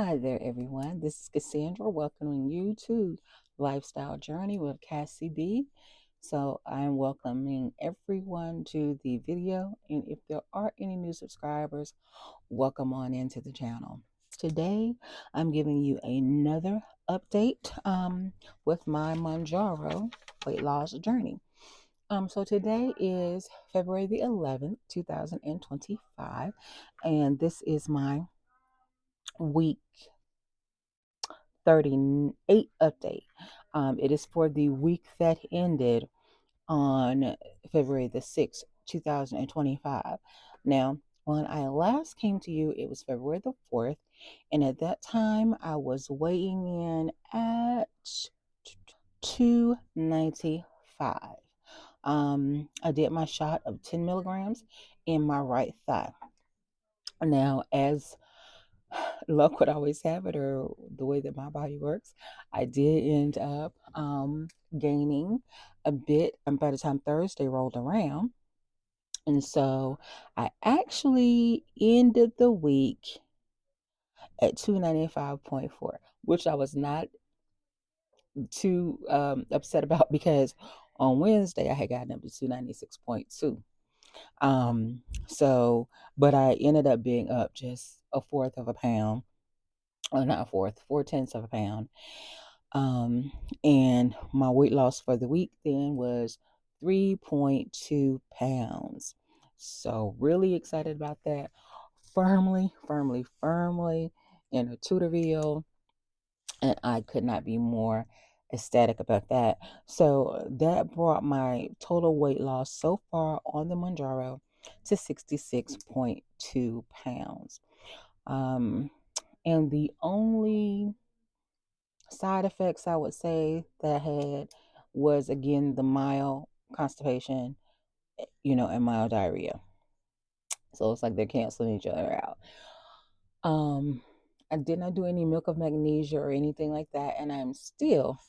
Hi there, everyone. This is Cassandra welcoming you to Lifestyle Journey with Kassie B. So, I'm welcoming everyone to the video. And if there are any new subscribers, welcome on into the channel. Today, I'm giving you another update with my Mounjaro weight loss journey. So today is February the 11th, 2025, and this is my week 38 update. It is for the week that ended on February the 6th, 2025. Now, when I last came to you, it was February the 4th, and at that time I was weighing in at 295. I did my shot of 10 milligrams in my right thigh. Now, as luck would always have it, or the way that my body works, I did end up gaining a bit by the time Thursday rolled around. And so I actually ended the week at 295.4, which I was not too upset about because on Wednesday I had gotten up to 296.2. So, but I ended up being up just a fourth of a pound, or not a fourth, 4/10 of a pound. And my weight loss for the week then was 3.2 pounds. So really excited about that. Firmly in a tutorial, and I could not be more ecstatic about that. So that brought my total weight loss so far on the Mounjaro to 66.2 pounds. And the only side effects I would say that I had was again the mild constipation, and mild diarrhea. So it's like they're canceling each other out. I did not do any milk of magnesia or anything like that, and I'm still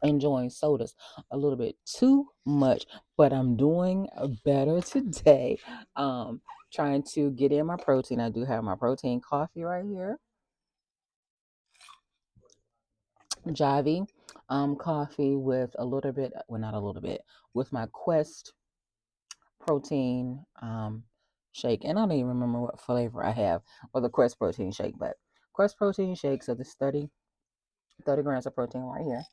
enjoying sodas a little bit too much, but I'm doing better today. Trying to get in my protein. I do have my protein coffee right here. Jivy coffee with a little bit, well, not a little bit, with my Quest protein shake. And I don't even remember what flavor I have, or the Quest protein shake, but Quest protein shake. So this 30 grams of protein right here.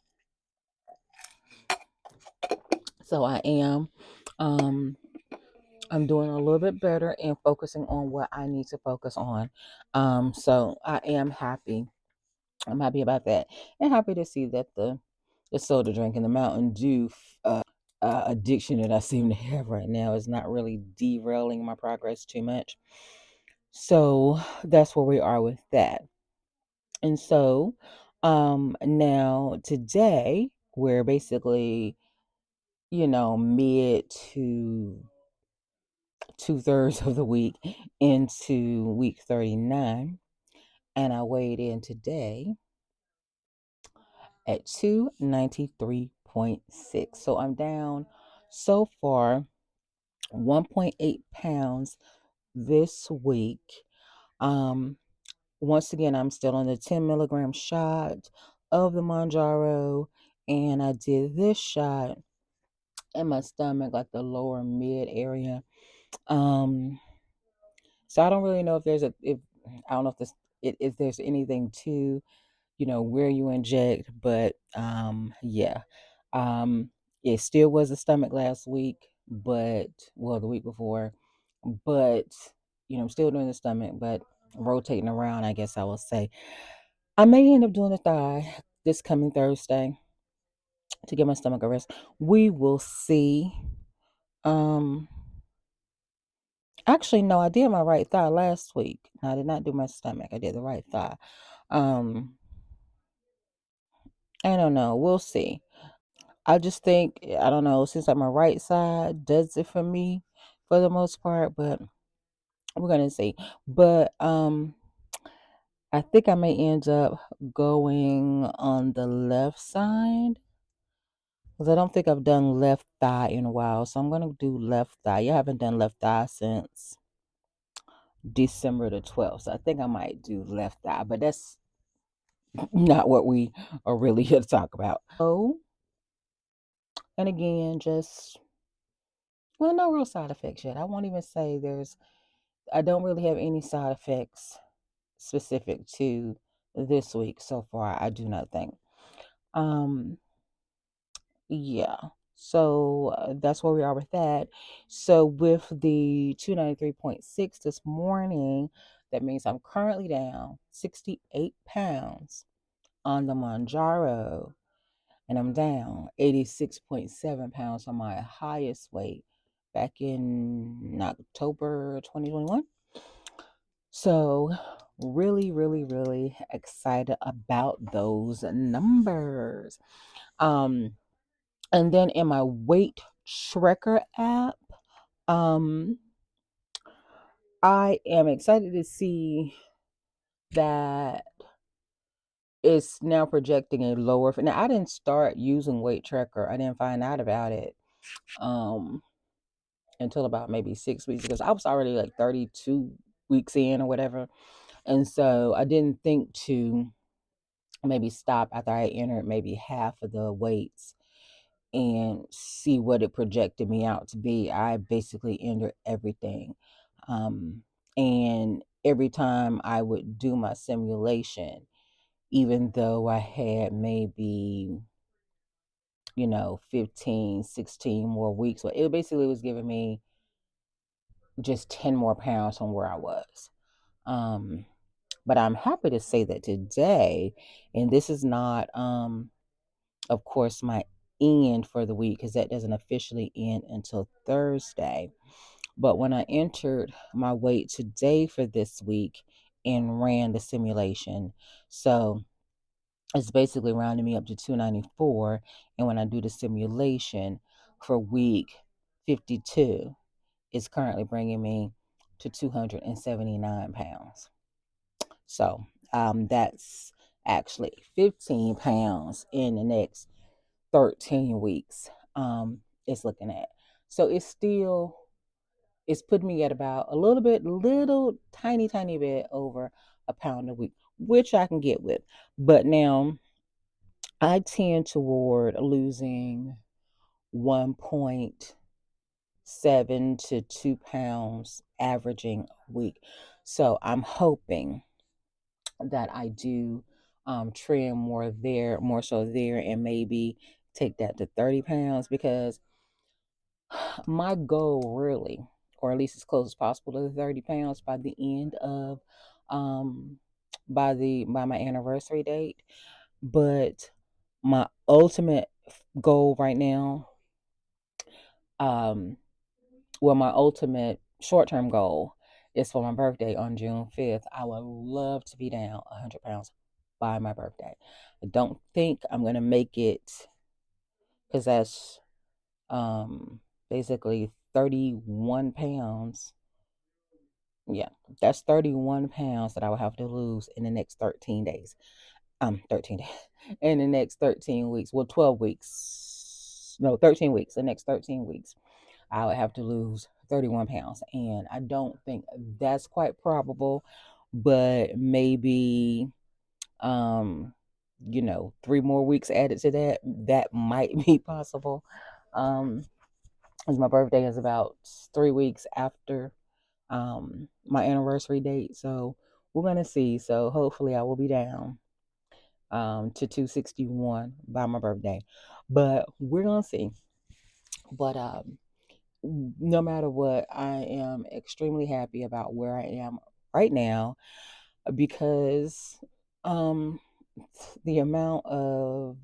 So um, I'm doing a little bit better and focusing on what I need to focus on. So I am happy. I'm happy about that, and happy to see that the soda drink and the Mountain Dew addiction that I seem to have right now is not really derailing my progress too much. So that's where we are with that. And so now today we're basically, mid to 2/3 of the week into week 39. And I weighed in today at 293.6. So I'm down so far 1.8 pounds this week. Um, Once again, I'm still on the 10 milligram shot of the Mounjaro, and I did this shot in my stomach, like the lower mid area. Um, so I don't really know if I don't know if there's anything to where you inject, but yeah. um it still was the stomach last week, but well, the week before, but I'm still doing the stomach, but rotating around, I guess I will say. I may end up doing the thigh this coming Thursday to give my stomach a rest. We will see. um Actually, no, I did my right thigh last week. No, I did not do my stomach. I did the right thigh. um I don't know, we'll see. I just think, I don't know, since like my right side does it for me for the most part, but we're gonna see. But I think I may end up going on the left side because I don't think I've done left thigh in a while. So I'm gonna do left thigh. You haven't done left thigh since December the 12th. So I think I might do left eye, but that's not what we are really here to talk about. So, and again, just, well, no real side effects yet. I won't even say I don't really have any side effects specific to this week so far. I do not think. Um, yeah. So that's where we are with that. So with the 293.6 this morning, that means I'm currently down 68 pounds on the Mounjaro, and I'm down 86.7 pounds on my highest weight back in October 2021. So, really, really, really excited about those numbers. Um, and then in my weight tracker app, um, I am excited to see that it's now projecting a lower. Now, I didn't start using weight tracker. I didn't find out about it um until about maybe 6 weeks, because I was already like 32 weeks in or whatever. And so I didn't think to maybe stop after I entered maybe half of the weights and see what it projected me out to be. I basically entered everything. Um, and every time I would do my simulation, even though I had maybe, 15, 16 more weeks, but it basically was giving me just 10 more pounds from where I was. Um, but I'm happy to say that today, and this is not, of course, my end for the week, because that doesn't officially end until Thursday. But when I entered my weight today for this week and ran the simulation, so it's basically rounding me up to 294. And when I do the simulation for week 52, it's currently bringing me to 279 pounds. So that's actually 15 pounds in the next 13 weeks. It's looking at. So it's putting me at about little tiny bit over a pound a week, which I can get with. But now I tend toward losing 1.7 to 2 pounds averaging a week. So I'm hoping that I do trim more so there, and maybe take that to 30 pounds, because my goal really, or at least as close as possible to the 30 pounds by the end of um by my anniversary date. But my ultimate goal right now, um my ultimate short-term goal is for my birthday on June 5th. I would love to be down 100 pounds by my birthday. I don't think I'm going to make it, because that's basically 31 pounds. Yeah, that's 31 pounds that I will have to lose in the next 13 days. 13 days. In the next 13 weeks. Well, 12 weeks. No, 13 weeks. The next 13 weeks, I would have to lose 31 pounds. And I don't think that's quite probable, but maybe, um, 3 more weeks added to that, that might be possible. Um, as my birthday is about 3 weeks after my anniversary date. So we're gonna see. So hopefully I will be down to 261 by my birthday. But we're gonna see. But no matter what, I am extremely happy about where I am right now, because um the amount of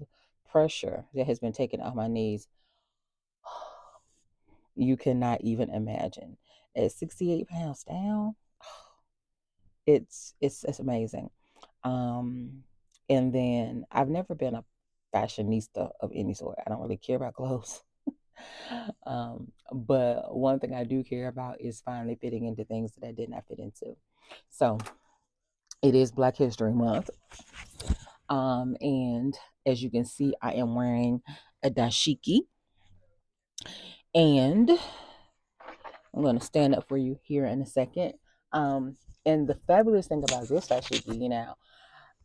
pressure that has been taken off my knees, you cannot even imagine. At 68 pounds down, it's amazing. Um, and then I've never been a fashionista of any sort. I don't really care about clothes. But one thing I do care about is finally fitting into things that I did not fit into. So it is Black History Month. And as you can see, I am wearing a dashiki. And I'm going to stand up for you here in a second. And the fabulous thing about this dashiki,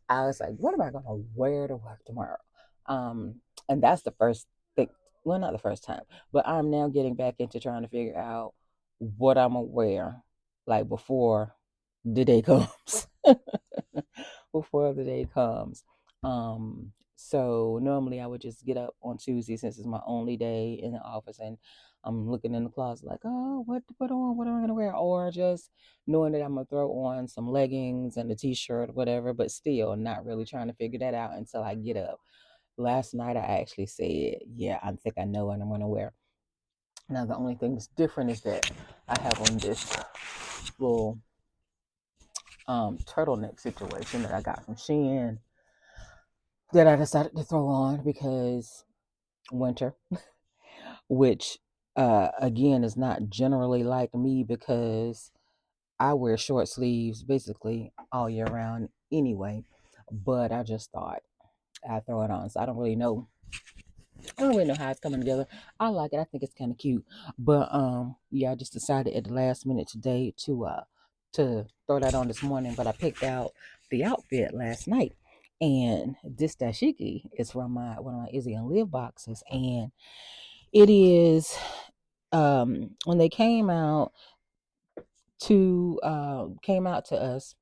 I was like, what am I gonna wear to work tomorrow? Um, and that's the first thing. Well, not the first time, but I'm now getting back into trying to figure out what I'm gonna wear, like before the day comes. Before the day comes. So normally I would just get up on Tuesday since it's my only day in the office, and I'm looking in the closet like, oh, what to put on? What am I gonna wear? Or just knowing that I'm gonna throw on some leggings and a t-shirt or whatever, but still not really trying to figure that out until I get up. Last night I actually said, yeah, I think I know what I'm gonna wear. Now the only thing that's different is that I have on this little turtleneck situation that I got from Shein that I decided to throw on because winter, which again is not generally like me because I wear short sleeves basically all year round anyway. But I just thought I'd throw it on. So I don't really know how it's coming together. I like it. I think it's kind of cute. But yeah, I just decided at the last minute today to throw that on this morning. But I picked out the outfit last night. And this dashiki is from my one of my Izzy and Live boxes. And it is when they came out to us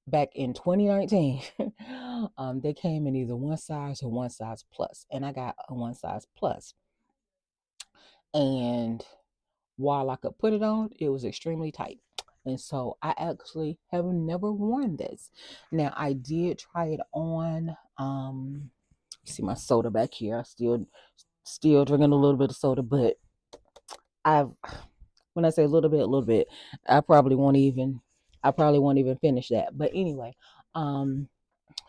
back in 2019. They came in either one size or one size plus, and I got a one size plus. And while I could put it on, it was extremely tight. And so I actually have never worn this. Now I did try it on. You see my soda back here. I still drinking a little bit of soda, but I've when I say a little bit, I probably won't even I probably won't even finish that. But anyway, um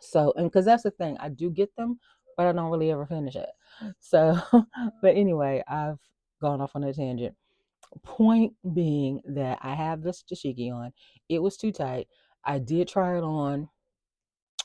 so and because that's the thing, I do get them, but I don't really ever finish it. So but anyway, I've gone off on a tangent. Point being that I have this dashiki on. It was too tight. I did try it on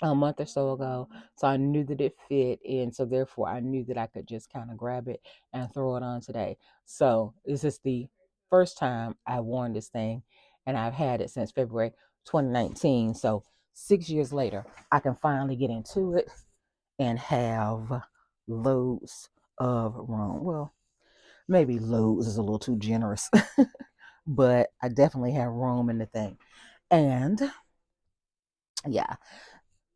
a month or so ago, so I knew that it fit, and so therefore I knew that I could just kind of grab it and throw it on today. So this is the first time I've worn this thing, and I've had it since February 2019. So 6 years later, I can finally get into it and have loads of room. Well, maybe loads is a little too generous, but I definitely have room in the thing. And yeah,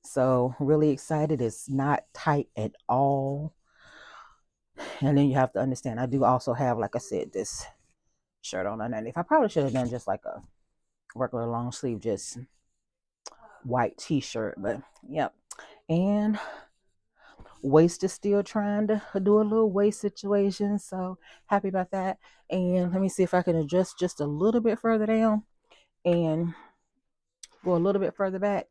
so really excited. It's not tight at all. And then you have to understand, I do also have, like I said, this shirt on underneath. I probably should have done just like a regular long sleeve, just white t-shirt, but yep. And waist is still trying to do a little waist situation, so happy about that. And let me see if I can adjust just a little bit further down and go a little bit further back.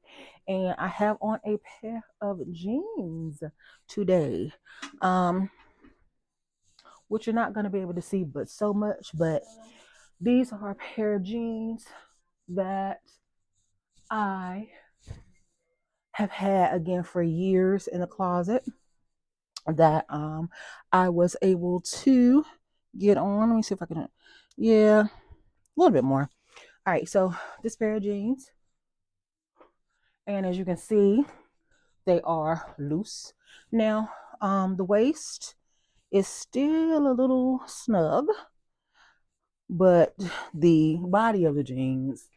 And I have on a pair of jeans today, um which you're not going to be able to see but so much, but these are a pair of jeans that I have had again for years in the closet that I was able to get on. Let me see if I can, yeah, a little bit more. All right, so this pair of jeans, and as you can see, they are loose. Now, the waist is still a little snug, but the body of the jeans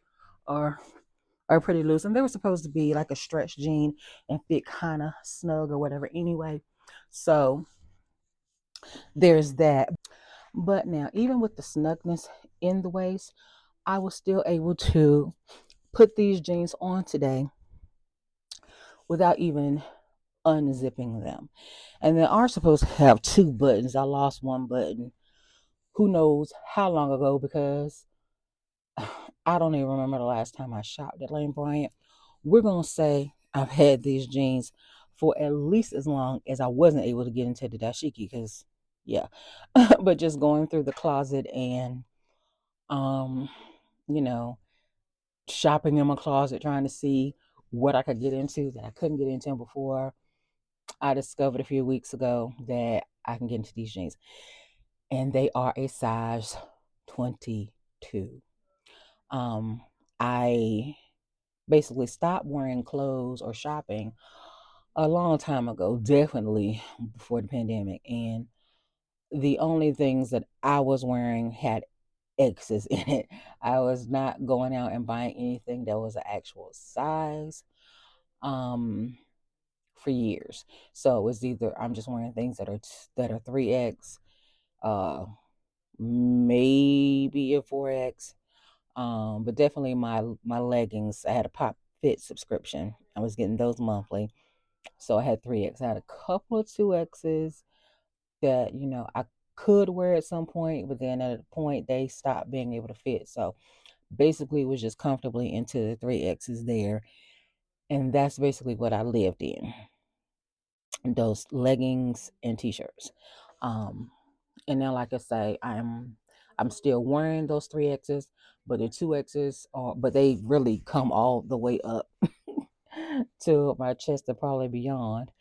are are pretty loose, and they were supposed to be like a stretch jean and fit kind of snug or whatever anyway. So there's that. But now, even with the snugness in the waist, I was still able to put these jeans on today without even unzipping them. And they are supposed to have two buttons. I lost one button. Who knows how long ago, because I don't even remember the last time I shopped at Lane Bryant. We're going to say I've had these jeans for at least as long as I wasn't able to get into the dashiki, because, yeah. But just going through the closet and, um, you know, shopping in my closet, trying to see what I could get into that I couldn't get into before, I discovered a few weeks ago that I can get into these jeans. And they are a size 22. Um, I basically stopped wearing clothes or shopping a long time ago, definitely before the pandemic. And the only things that I was wearing had X's in it. I was not going out and buying anything that was an actual size um for years. So it was either I'm just wearing things that are 3X, uh maybe a 4X. But definitely my leggings. I had a Pop Fit subscription. I was getting those monthly. So I had 3X. I had a couple of 2X's that, I could wear at some point, but then at a point they stopped being able to fit. So basically it was just comfortably into the 3X's there. And that's basically what I lived in. Those leggings and t-shirts. Um and now like I say, I'm still wearing those 3X's, but the 2X's are but they really come all the way up to my chest and probably beyond.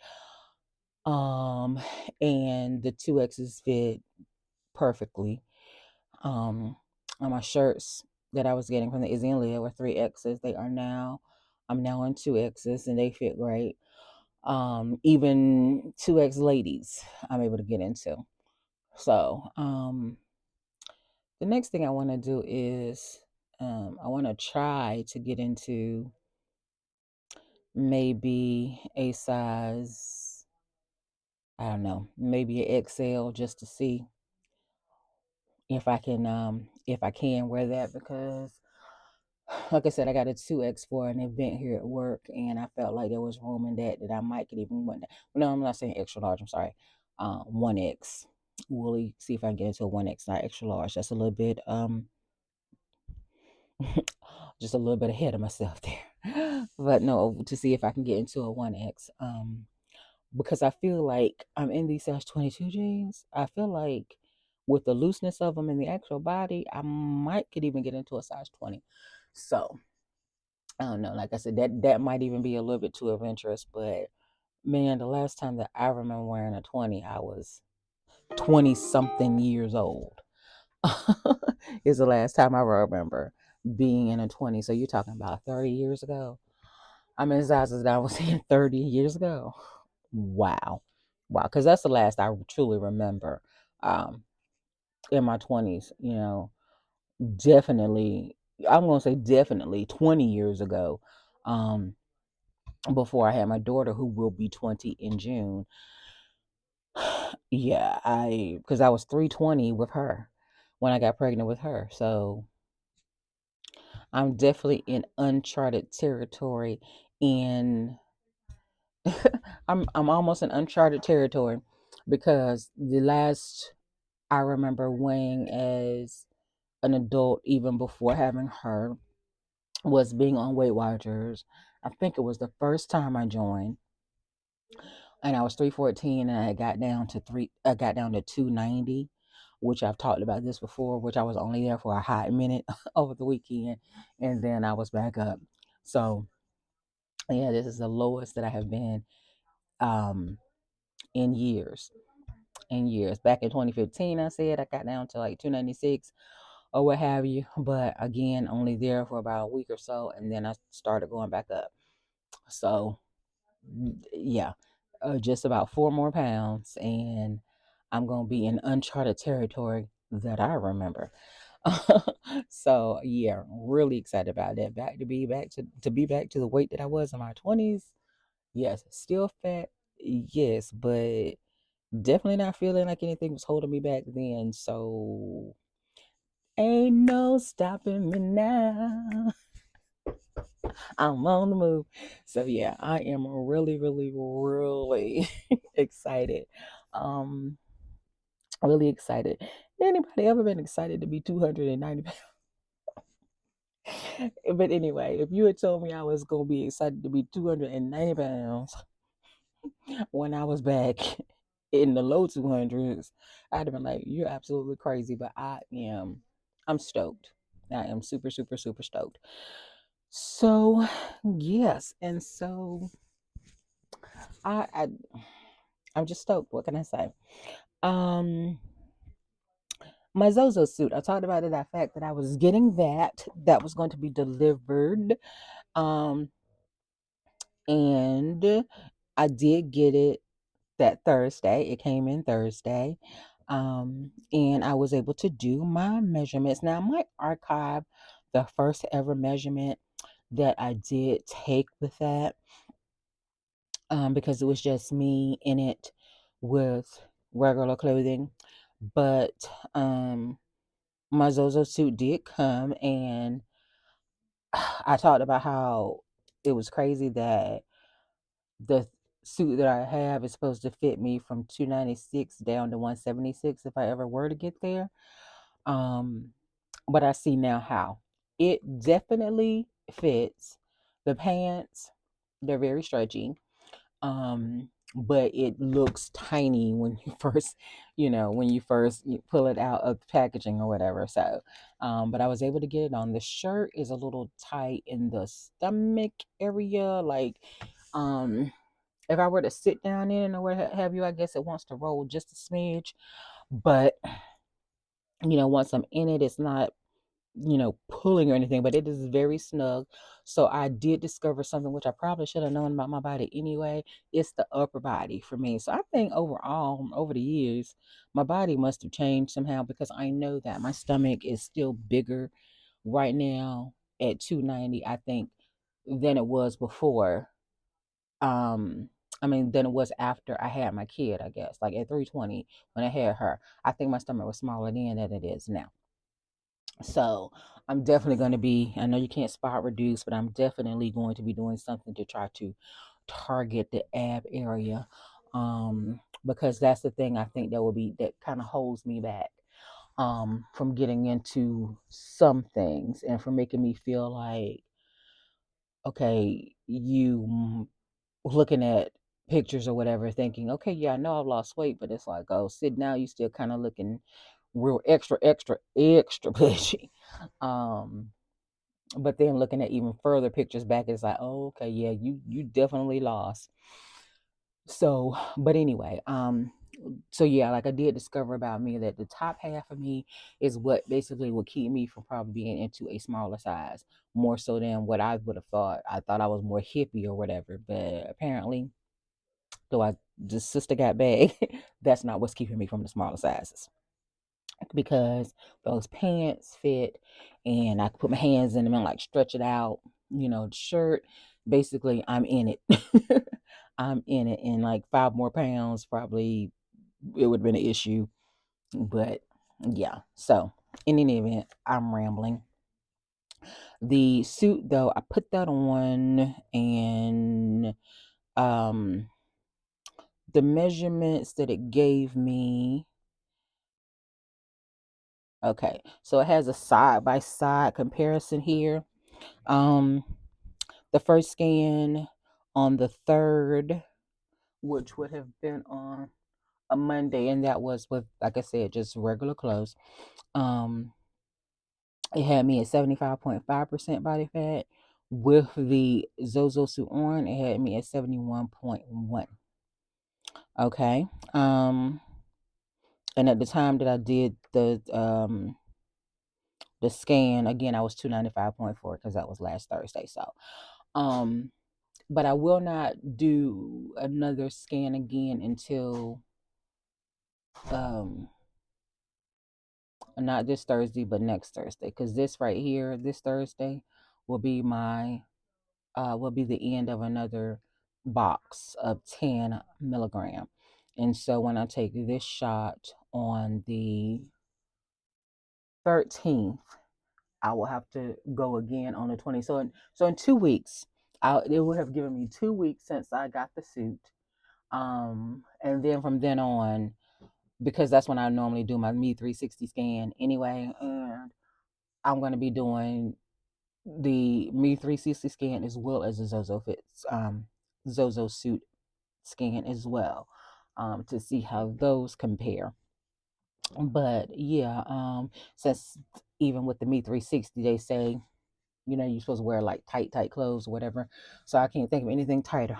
Um and the 2X's fit perfectly. Um, on my shirts that I was getting from the Izzy and Leah were 3X's. I'm now in 2X's and they fit great. Even 2X ladies, I'm able to get into. So, the next thing I want to do is, I want to try to get into maybe a size, I don't know, maybe an XL just to see if I can wear that because like I said, I got a 2X for an event here at work, and I felt like there was room in that I might could even went. No, I'm not saying extra large. I'm sorry, 1X. We'll see if I can get into a 1X, not extra large. That's a little bit just a little bit ahead of myself there. But no, to see if I can get into a 1X. Because I feel like I'm in these size 22 jeans. I feel like with the looseness of them in the actual body, I might could even get into a size 20. So I don't know. Like I said, that might even be a little bit too adventurous. But man, the last time that I remember wearing a 20, I was 20 something years old. Is the last time I remember being in a 20. So you're talking about 30 years ago. I'm in sizes that I was in 30 years ago. Wow. Wow. Because that's the last I truly remember um, in my 20s. Definitely, I'm going to say definitely 20 years ago. Um, before I had my daughter, who will be 20 in June. Yeah, because I was 320 with her when I got pregnant with her. So I'm definitely in uncharted territory. And I'm almost in uncharted territory because the last I remember weighing as an adult, even before having her, was being on Weight Watchers. I think it was the first time I joined, and I was 314, and I got down to 290, which I've talked about this before, which I was only there for a hot minute over the weekend, and then I was back up. So yeah, this is the lowest that I have been um in years. In years. Back in 2015, I said I got down to like 296 or what have you, but again, only there for about a week or so, and then I started going back up. So yeah, just about 4 more pounds, and I'm gonna be in uncharted territory that I remember. So yeah, really excited about that. Back to be back to the weight that I was in my 20s. Yes, still fat. Yes, but definitely not feeling like anything was holding me back then. So ain't no stopping me now. I'm on the move. So yeah, I am really, really, really excited. Um, really excited. Anybody ever been excited to be 290 pounds? But anyway, if you had told me I was gonna be excited to be 290 pounds when I was back in the low 200s, I'd have been like, "You're absolutely crazy." But I'm stoked. I am super, super, super stoked. So yes, and so I, I I'm just stoked. What can I say? Um, my Zozo suit. I talked about it, that fact that I was getting that was going to be delivered. Um, and I did get it that Thursday. It came in Thursday. And I was able to do my measurements. Now I might archive the first ever measurement that I did take with that, because it was just me in it with regular clothing. But um, my Zozo suit did come, and I talked about how it was crazy that the suit that I have is supposed to fit me from 296 down to 176 if I ever were to get there. Um, but I see now how it definitely fits. The pants, they're very stretchy. But it looks tiny when you first, when you first pull it out of the packaging or whatever. So, but I was able to get it on. The shirt is a little tight in the stomach area. Like, um, if I were to sit down in or what have you, I guess it wants to roll just a smidge. But, once I'm in it, it's not, pulling or anything, but it is very snug. So I did discover something which I probably should have known about my body anyway. It's the upper body for me. So I think overall, over the years, my body must have changed somehow, because I know that my stomach is still bigger right now at 290, I think, than it was before. Um, I mean, than it was after I had my kid, I guess. Like at 320 when I had her, I think my stomach was smaller then than it is now. So I'm definitely going to be, I know you can't spot reduce, but I'm definitely going to be doing something to try to target the ab area. Because that's the thing I think that kind of holds me back, from getting into some things, and from making me feel like, okay, looking at pictures or whatever, thinking, okay, yeah, I know I've lost weight, but it's like, oh, sit now, you still kind of looking real extra, extra, extra pushy. Um, but then looking at even further pictures back, it's like, oh, okay, yeah, you definitely lost. So, but anyway, so yeah, like I did discover about me that the top half of me is what basically would keep me from probably being into a smaller size, more so than what I would have thought. I thought I was more hippie or whatever, but apparently, though I the sister got big, that's not what's keeping me from the smaller sizes, because those pants fit, and I could put my hands in them and like stretch it out. The shirt, basically, I'm in it. I'm in it, and like 5 more pounds probably it would have been an issue. But yeah, so in any event, I'm rambling. The suit though, I put that on, and um the measurements that it gave me. Okay, so it has a side by side comparison here. Um, the first scan on the 3rd, which would have been on a Monday, and that was with, like I said, just regular clothes. Um, it had me at 75.5% body fat. With the Zozo suit on, it had me at 71.1. Okay. And at the time that I did the scan, again, I was 295.4, because that was last Thursday. So, um, but I will not do another scan again until, um, not this Thursday, but next Thursday, because this right here, this Thursday, will be will be the end of another box of 10 milligram. And so when I take this shot on the 13th, I will have to go again on the 20th. So in 2 weeks, it would have given me 2 weeks since I got the suit. And then from then on, because that's when I normally do my Me 360 scan anyway, and I'm going to be doing the Me 360 scan as well as the Zozo suit scan as well, to see how those compare. But yeah, since even with the Me 360, they say, you're supposed to wear like tight clothes or whatever. So I can't think of anything tighter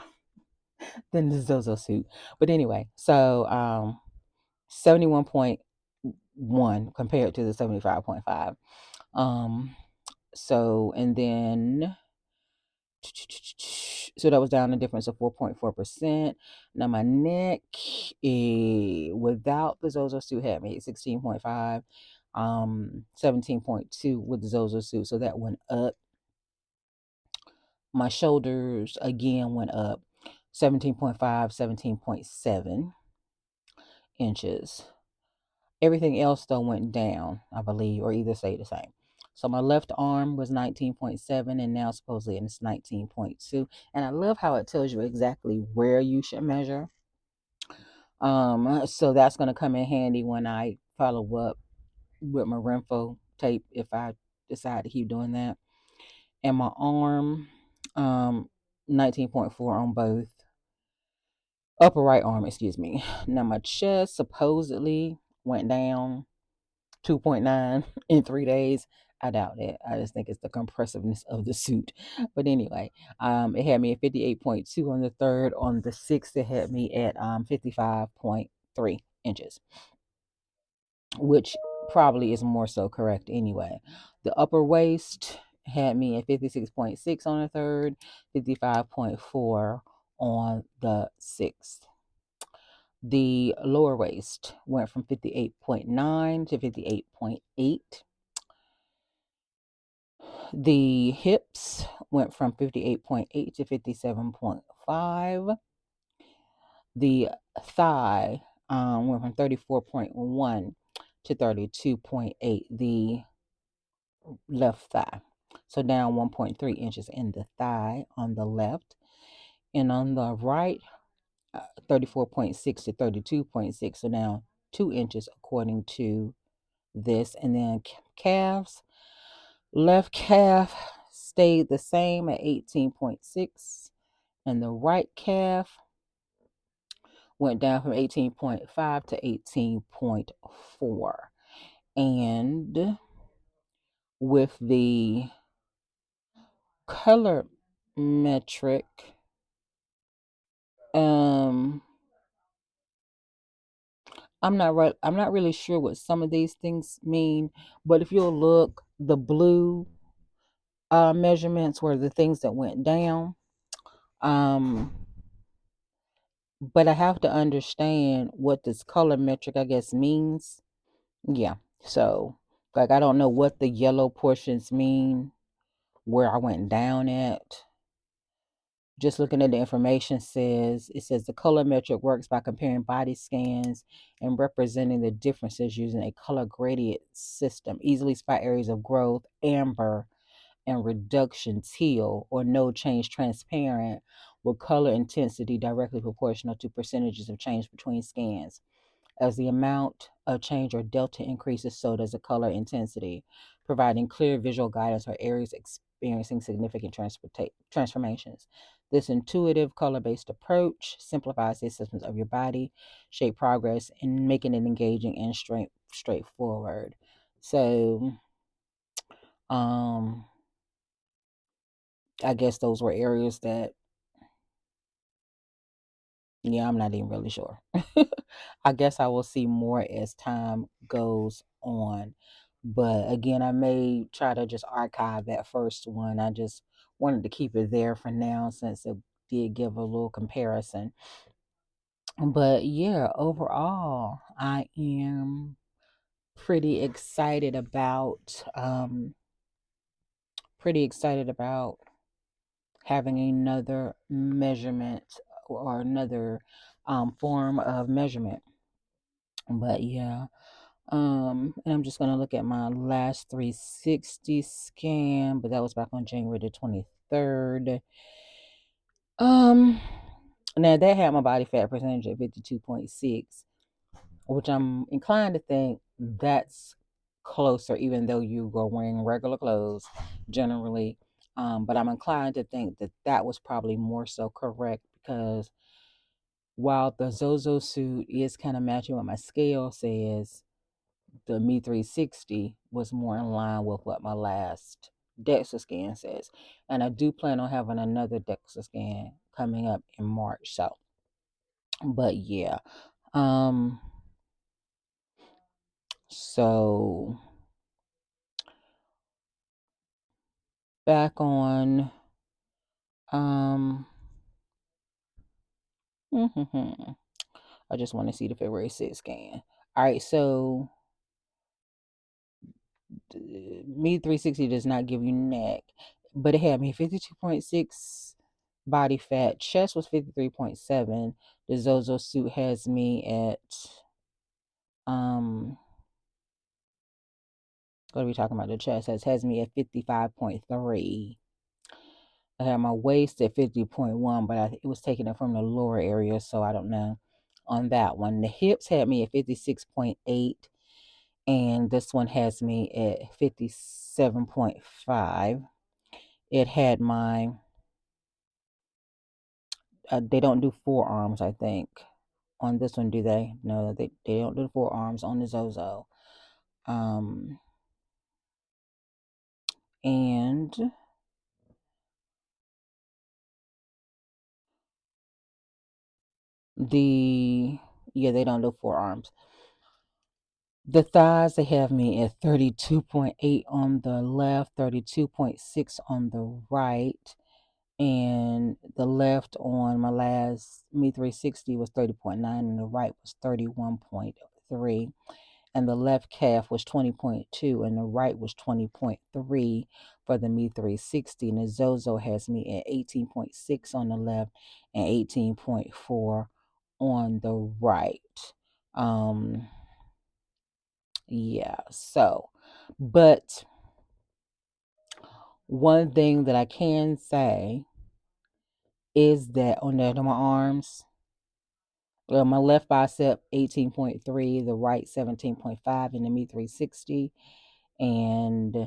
than the Zozo suit. But anyway, so 71.1 one compared to the 75.5. Um, so, and then, so that was down a difference of 4.4%. Now my neck, without the Zozo suit had me at 16.5, 17.2 with the Zozo suit. So that went up. My shoulders again went up 17.5, 17.7 inches. Everything else though went down, I believe, or either stayed the same. So my left arm was 19.7 and now supposedly it's 19.2. And I love how it tells you exactly where you should measure. So that's gonna come in handy when I follow up with my Renfo tape if I decide to keep doing that. And my arm, 19.4 on both. Upper right arm, excuse me. Now my chest supposedly went down 2.9 in 3 days. I doubt that. I just think it's the compressiveness of the suit. But anyway, it had me at 58.2 on the third. On the sixth, it had me at 55.3 inches, which probably is more so correct anyway. The upper waist had me at 56.6 on the third, 55.4 on the sixth. The lower waist went from 58.9 to 58.8. The hips went from 58.8 to 57.5. The thigh went from 34.1 to 32.8. The left thigh. So down 1.3 inches in the thigh on the left. And on the right, 34.6 to 32.6. So down 2 inches according to this. And then calves, left calf stayed the same at 18.6. And the right calf went down from 18.5 to 18.4. And with the color metric, I'm not really sure what some of these things mean, but if you'll look, the blue measurements were the things that went down. Um, but I have to understand what this color metric, I guess, means. Yeah. So, like, I don't know what the yellow portions mean, where I went down at. Just looking at the information it says the color metric works by comparing body scans and representing the differences using a color gradient system. Easily spot areas of growth, amber, and reduction, teal, or no change, transparent, with color intensity directly proportional to percentages of change between scans. As the amount of change or delta increases, so does the color intensity, providing clear visual guidance for areas experiencing significant transformations. This intuitive color based approach simplifies the assessment of your body, shape progress, and making it engaging and straightforward. So, um, I guess those were areas that, yeah, I'm not even really sure. I guess I will see more as time goes on. But again, I may try to just archive that first one. I just wanted to keep it there for now since it did give a little comparison. But yeah, overall, I am pretty excited about having another measurement or another form of measurement. But yeah, and I'm just gonna look at my last 360 scan, but that was back on January the 23rd. Um, Now that had my body fat percentage at 52.6, which I'm inclined to think that's closer, even though you were wearing regular clothes generally. But I'm inclined to think that that was probably more so correct because while the Zozo suit is kind of matching what my scale says, the Me 360 was more in line with what my last DEXA scan says. And I do plan on having another DEXA scan coming up in March. So, but yeah. Um So back on um I just want to see the February 6th scan. All right, so me 360 does not give you neck, but it had me 52.6 body fat. Chest was 53.7. The Zozo suit has me at um what are we talking about? The chest has me at 55.3. I had my waist at 50.1, but it was taking it from the lower area, so I don't know on that one. The hips had me at 56.8, and this one has me at 57.5. It had my, they don't do forearms, I think. On this one, do they? No, they don't do forearms on the Zozo. Um, and the, yeah, they don't do forearms. The thighs, they have me at 32.8 on the left, 32.6 on the right. And the left on my last Me 360 was 30.9, and the right was 31.3. And the left calf was 20.2, and the right was 20.3 for the Me 360. And the Zozo has me at 18.6 on the left and 18.4 on the right. Um, yeah, so, but one thing that I can say is that on my arms, my left bicep 18.3, the right 17.5 in the Me 360, and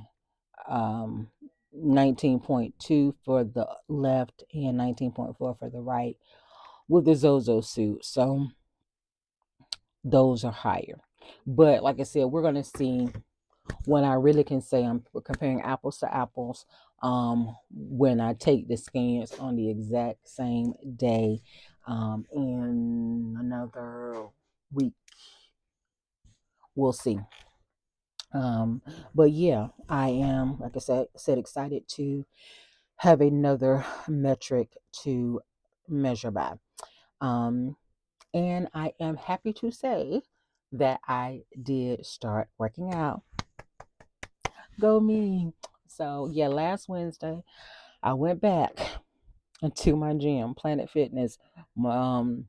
19.2 for the left and 19.4 for the right with the Zozo suit. So those are higher. But like I said, we're going to see when I really can say I'm comparing apples to apples when I take the scans on the exact same day in another week. We'll see. But yeah, I am, like I said, excited to have another metric to measure by. Um, and I am happy to say that I did start working out. Go me. So yeah, last Wednesday I went back to my gym, Planet Fitness. Um,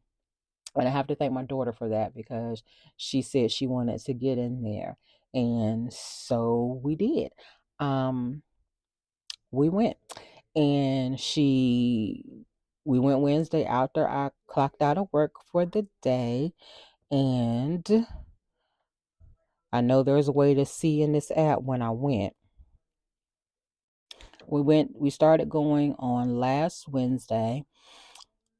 and I have to thank my daughter for that because she said she wanted to get in there, and so we did. Um, we went, and we went Wednesday after I clocked out of work for the day, and I know there's a way to see in this app when I went. We started going on last Wednesday.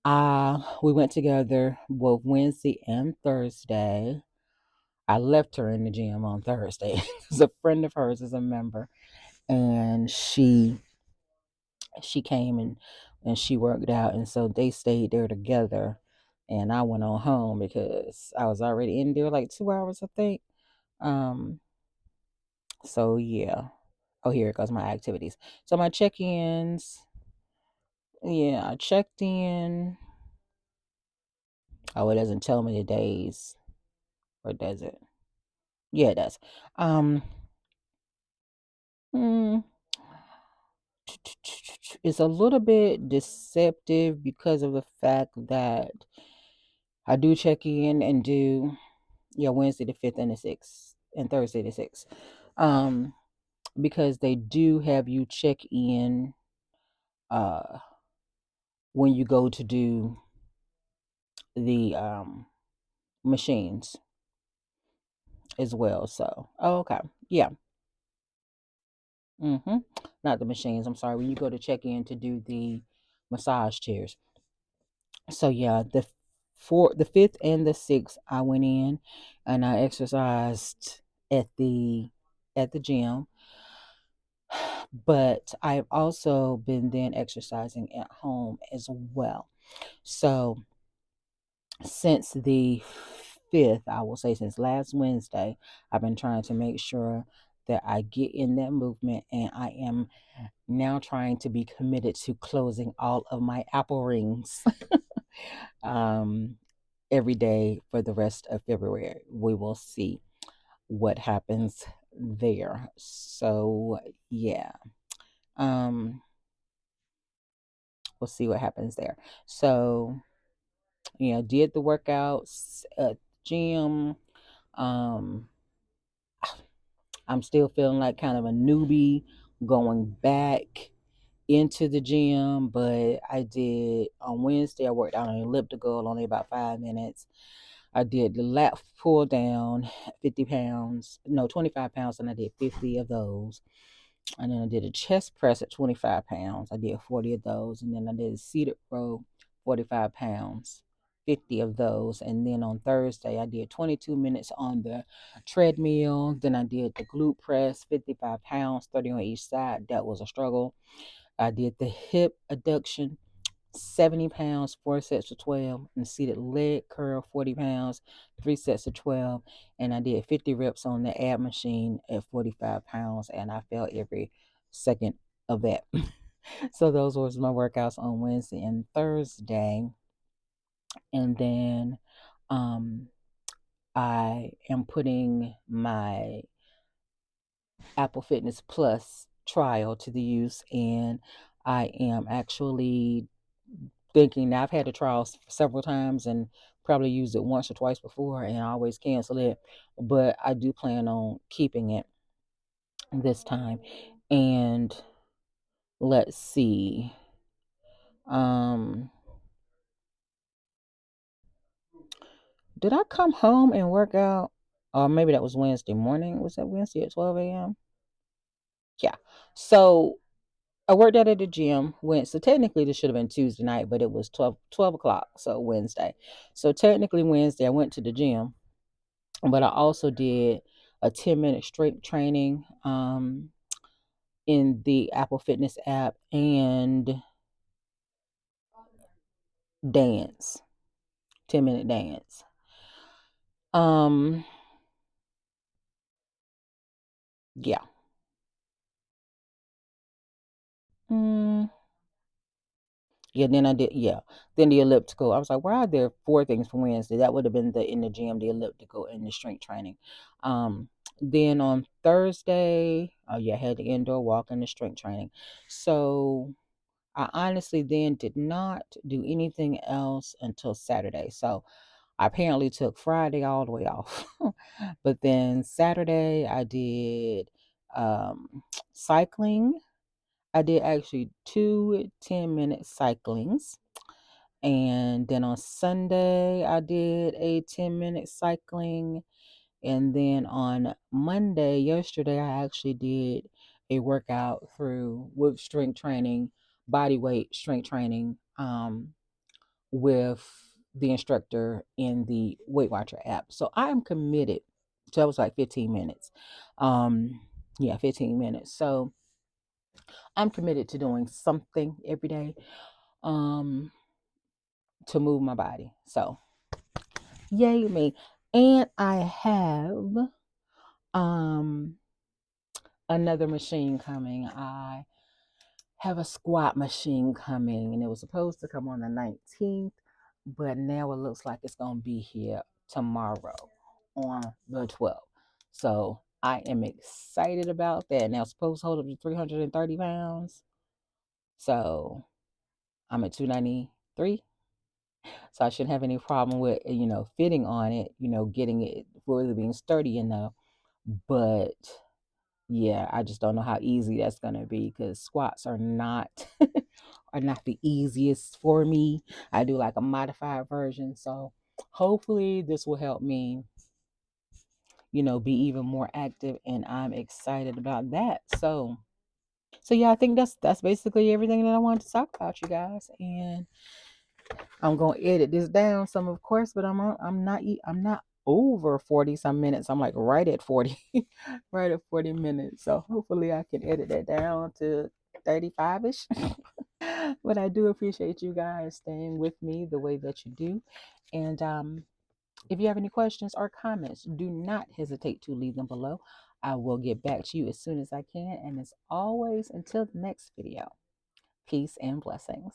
We went together both Wednesday and Thursday. I left her in the gym on Thursday. Because a friend of hers is a member, and she came and she worked out, and so they stayed there together. And I went on home because I was already in there like 2 hours, I think. Um, so yeah. Oh, here it goes, my activities. So my check-ins. Yeah, I checked in. Oh, it doesn't tell me the days, or does it? Yeah, it does. Um, hmm, it's a little bit deceptive because of the fact that I do check in and do, yeah, Wednesday the 5th and the 6th and Thursday the 6th. Um, because they do have you check in uh when you go to do the machines as well. So, oh, okay. Yeah. Mhm. Not the machines. I'm sorry. When you go to check in to do the massage chairs. So yeah, the 5th and the 6th I went in and I exercised at the gym. But I've also been then exercising at home as well. So since the 5th, I will say since last Wednesday, I've been trying to make sure that I get in that movement, and I am now trying to be committed to closing all of my Apple rings um, every day for the rest of February. We will see what happens there. So, yeah. Um, we'll see what happens there. So, did the workouts at the gym. Um, I'm still feeling like kind of a newbie going back into the gym, but I did on Wednesday. I worked out on elliptical, only about 5 minutes. I did the lat pull down, 50 pounds, no, 25 pounds, and I did 50 of those. And then I did a chest press at 25 pounds. I did 40 of those. And then I did a seated row, 45 pounds, 50 of those. And then on Thursday, I did 22 minutes on the treadmill. Then I did the glute press, 55 pounds, 30 on each side. That was a struggle. I did the hip adduction, 70 pounds, 4 sets of 12, and seated leg curl, 40 pounds, 3 sets of 12. And I did 50 reps on the ab machine at 45 pounds, and I felt every second of that. So those was my workouts on Wednesday and Thursday. And then I am putting my Apple Fitness Plus trial to the use, and I am actually thinking now I've had the trials several times and probably used it once or twice before, and I always cancel it, but I do plan on keeping it this time. And let's see. Um did I come home and work out? Or maybe that was Wednesday morning. Was that Wednesday at 12 a.m.? Yeah. So I worked out at the gym. So technically this should have been Tuesday night, but it was 12 o'clock. So Wednesday. So technically Wednesday I went to the gym, but I also did a 10-minute strength training in the Apple Fitness app and dance, 10-minute dance. Um, yeah. Mm, yeah, then I did, yeah. Then the elliptical. I was like, why are there four things for Wednesday? That would have been the in the gym, the elliptical, and the strength training. Um, then on Thursday, oh yeah, I had the indoor walk and the strength training. So I honestly then did not do anything else until Saturday. So I apparently took Friday all the way off. But then Saturday I did cycling. I did actually 2 10-minute cyclings. And then on Sunday I did a 10-minute cycling. And then on Monday, yesterday, I actually did a workout through with strength training, body weight strength training, with the instructor in the Weight Watcher app. So I am committed. So that was like 15 minutes. Um, yeah, 15 minutes. So I'm committed to doing something every day um, to move my body. So yay me. And I have um another machine coming. I have a squat machine coming, and it was supposed to come on the 19th, but now it looks like it's going to be here tomorrow on the 12th. So I am excited about that. Now it's supposed to hold up to 330 pounds. So I'm at 293. So I shouldn't have any problem with, fitting on it, getting it really being sturdy enough. But yeah, I just don't know how easy that's gonna be because squats are not are not the easiest for me. I do like a modified version, so hopefully this will help me, be even more active, and I'm excited about that. So yeah, I think that's basically everything that I wanted to talk about, you guys, and I'm gonna edit this down some, of course, but I'm not over 40 some minutes. I'm like right at 40, right at 40 minutes. So hopefully I can edit that down to 35ish. But I do appreciate you guys staying with me the way that you do, and If you have any questions or comments, do not hesitate to leave them below. I will get back to you as soon as I can. And as always, until the next video, peace and blessings.